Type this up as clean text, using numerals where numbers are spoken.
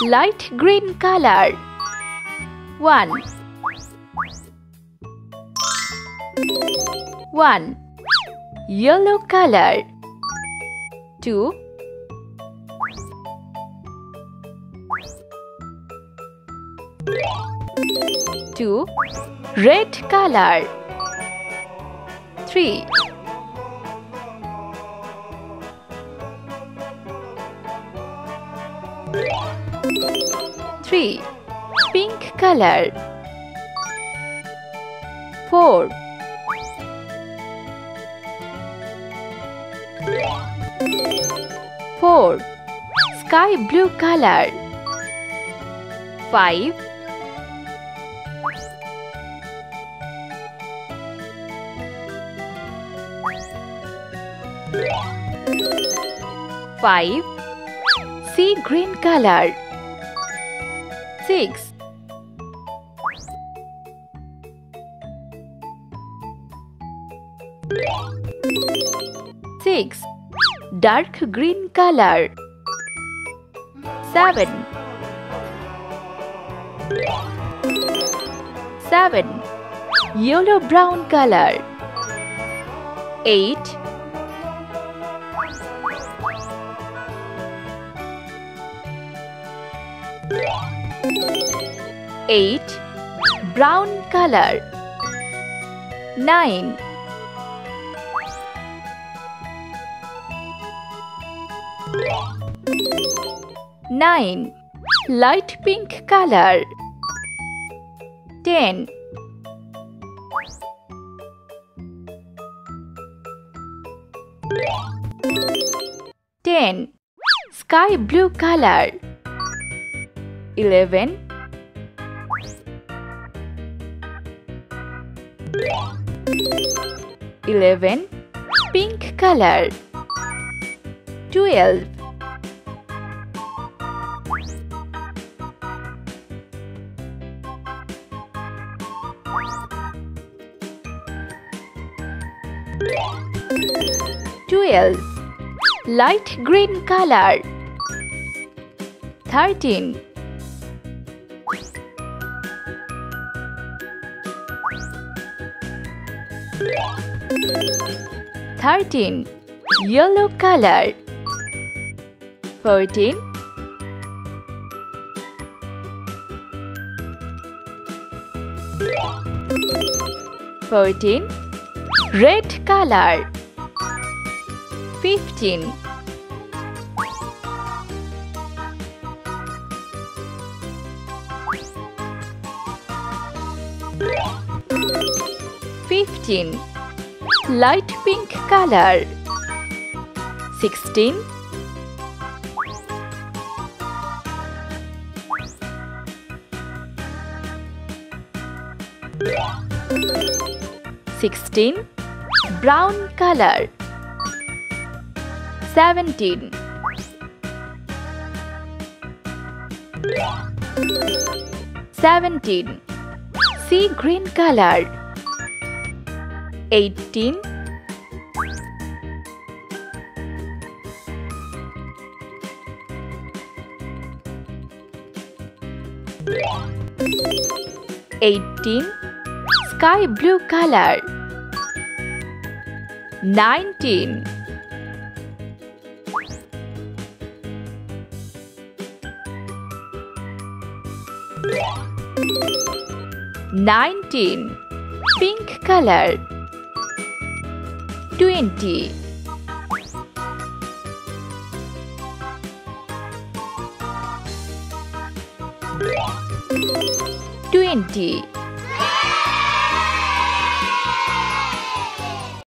Light green color. 1. 1. Yellow color. 2. 2. Red color. 3. 3. Pink color. 4. 4. Sky blue color. 5. 5. Sea green color. 6. 6. Dark green color. 7. 7. Yellow brown color. 8. 8. Brown color. 9. 9. Light pink color. 10. 10. Sky blue color. 11. 11. Pink color. 12. 12. Light green color. 13. 13. Yellow color. 14. 14. Red color. 15. 15. Light pink color. 16. 16. Brown color. 17. 17. Sea green color. 18. 18. Sky blue color. 19. 19. Pink color. 20. 20.